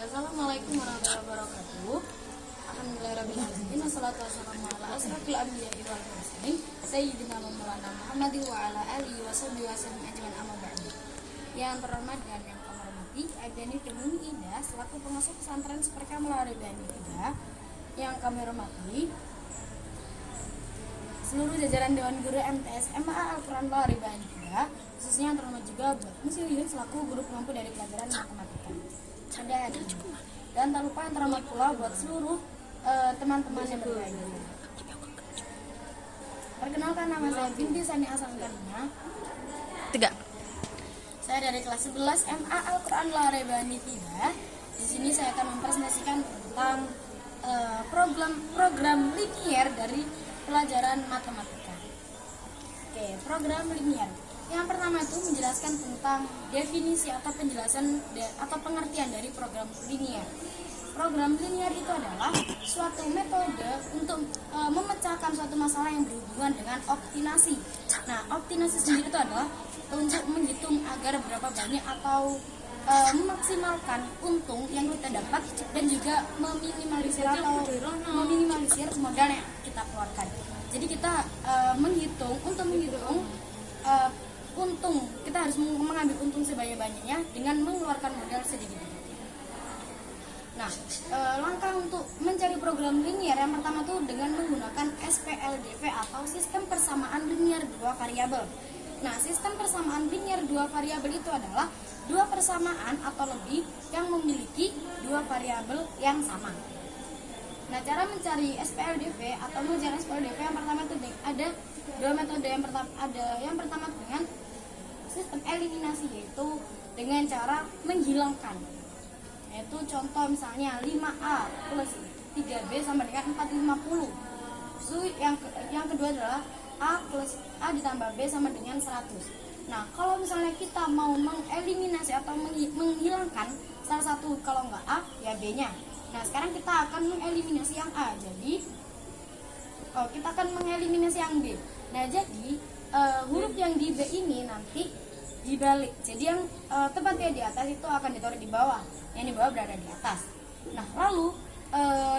Assalamualaikum warahmatullahi wabarakatuh. Alhamdulillahirrahmanirrahim. Wassalatu wassalamu ala asrofil anbiya'i wal mursalin sayyidina Maulana Muhammadin wa ala alihi washabihi wasallam ajmain, amma ba'du. Yang terhormat dan yang kami hormati, Abdani Firmini Ida selaku pengasuh pesantren Seperka Melaribani Ida. Yang kami hormati seluruh jajaran Dewan Guru MTS MA Al-Quran Melaribani Ida, khususnya yang terhormat juga Bapak Muslimin selaku guru pengampu dari pelajaran matematika. Ada dan tak lupa yang terhormat pula buat seluruh teman-teman yang berbahagia. Perkenalkan, nama saya Binti Sani Asangkarina. 3. Saya dari kelas 11 MA Al-Quran Larebani 3. Di sini saya akan mempresentasikan tentang program linier dari pelajaran matematika. Oke, program linier. Yang pertama itu menjelaskan tentang definisi atau penjelasan atau pengertian dari program linier. Program linier itu adalah suatu metode untuk memecahkan suatu masalah yang berhubungan dengan optimasi. Nah, optimasi sendiri itu adalah untuk menghitung agar berapa banyak atau memaksimalkan untung yang kita dapat dan juga meminimalisir modal yang kita keluarkan. Jadi kita menghitung untung, kita harus mengambil untung sebanyak-banyaknya dengan mengeluarkan modal sedikit. Nah, langkah untuk mencari program linier yang pertama tuh dengan menggunakan SPLDV atau sistem persamaan linier dua variabel. Nah, sistem persamaan linier dua variabel itu adalah dua persamaan atau lebih yang memiliki dua variabel yang sama. Nah, cara mencari SPLDV atau mengejar SPLDV yang pertama itu ada dua metode. Yang pertama dengan sistem eliminasi, yaitu dengan cara menghilangkan. Yaitu contoh misalnya 5A plus 3B sama dengan 450. So, yang kedua adalah A plus A ditambah B sama dengan 100. Nah, kalau misalnya kita mau mengeliminasi atau menghilangkan salah satu, kalau nggak A ya B-nya. Nah, sekarang kita akan mengeliminasi yang A. Jadi kita akan mengeliminasi yang B. Nah, jadi huruf yang di B ini nanti dibalik. Jadi yang tepatnya di atas itu akan ditaruh di bawah. Yang di bawah berada di atas. Nah, lalu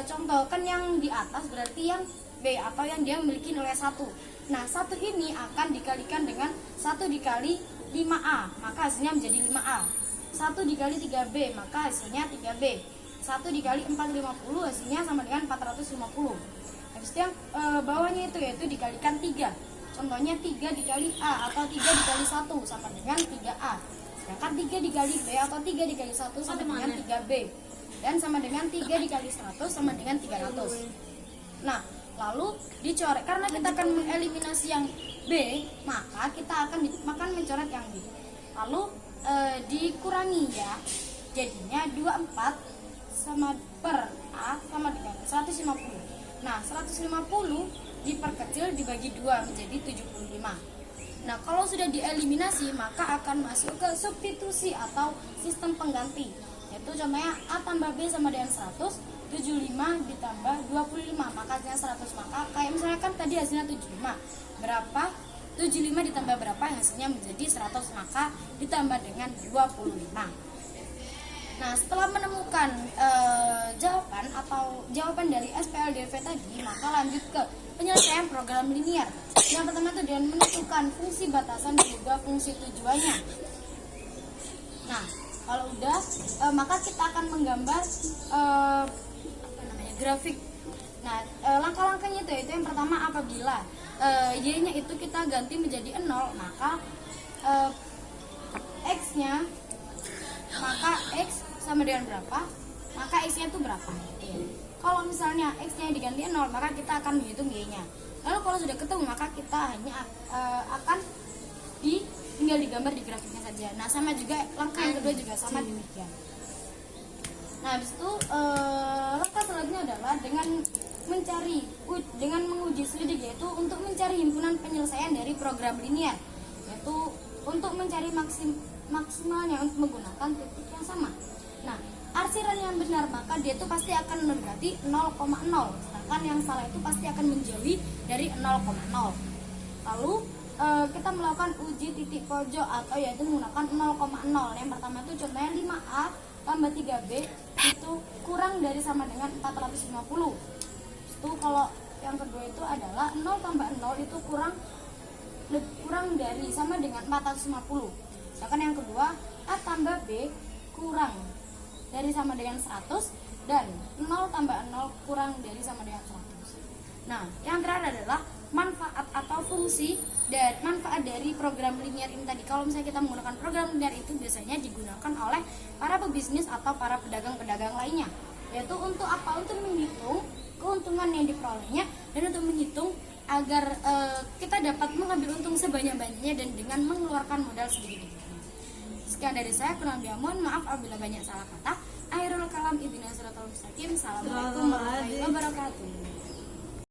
contohkan yang di atas berarti yang B atau yang dia memiliki nilai 1. Nah, 1 ini akan dikalikan dengan 1 dikali 5A, maka hasilnya menjadi 5A. 1 dikali 3B, maka hasilnya 3B. 1 dikali 450 hasilnya sama dengan 450. Habis itu yang bawahnya itu yaitu dikalikan 3. Contohnya 3 dikali A atau 3 dikali 1 sama dengan 3A. Sedangkan 3 dikali B atau 3 dikali 1 sama dengan 3B. Dan sama dengan 3 dikali 100 sama dengan 300. Nah, lalu dicoret. Karena kita akan mengeliminasi yang B, maka kita akan mencoret yang B. Lalu dikurangi ya. Jadinya 24 sama per A sama dengan 150. Nah, 150 diperkecil dibagi 2 menjadi 75. Nah, kalau sudah dieliminasi maka akan masuk ke substitusi atau sistem pengganti. Yaitu contohnya A tambah B sama dengan 100, 75 ditambah 25 maka hasilnya 100. Maka kayak misalnya kan tadi hasilnya 75. Berapa? 75 ditambah berapa yang hasilnya menjadi 100, maka ditambah dengan 25. Nah, setelah menemukan jawaban dari SPLDV tadi, maka lanjut ke penyelesaian program linier. Yang pertama itu dengan menentukan fungsi batasan dan juga fungsi tujuannya. Nah, kalau udah, maka kita akan menggambar grafik. Nah, langkah-langkahnya itu yang pertama apabila y-nya itu kita ganti menjadi 0, maka x-nya, maka x sama dengan berapa, maka x-nya itu berapa. Kalau misalnya x-nya diganti 0, maka kita akan menghitung y-nya. Lalu kalau sudah ketemu, maka kita hanya akan tinggal digambar di grafiknya saja. Nah, sama juga langkah yang kedua juga sama demikian. Nah, habis itu langkah selanjutnya adalah dengan menguji selidik, yaitu untuk mencari himpunan penyelesaian dari program linier, yaitu untuk mencari maksimalnya untuk menggunakan titik yang sama. Nah, arsiran yang benar maka dia itu pasti akan mendekati 0,0, sedangkan yang salah itu pasti akan menjauhi dari 0,0. Lalu kita melakukan uji titik pojok atau yaitu menggunakan 0,0. Yang pertama itu contohnya 5A tambah 3B itu kurang dari sama dengan 450. Itu kalau yang kedua itu adalah 0 tambah 0 itu kurang dari sama dengan 450. Sedangkan yang kedua A tambah B kurang dari sama dengan 100 dan 0 tambah 0 kurang dari sama dengan 100. Nah, yang terakhir adalah manfaat atau fungsi dan manfaat dari program linear ini tadi. Kalau misalnya kita menggunakan program linear itu biasanya digunakan oleh para pebisnis atau para pedagang-pedagang lainnya, yaitu untuk apa? Untuk menghitung keuntungan yang diperolehnya dan untuk menghitung agar kita dapat mengambil untung sebanyak-banyaknya dan dengan mengeluarkan modal sedikit-sedikit. Sekian dari saya, kurang lebih mohon maaf apabila banyak salah kata. Akhirul kalam, ihdinas siratal mustaqim. Assalamualaikum warahmatullahi wabarakatuh.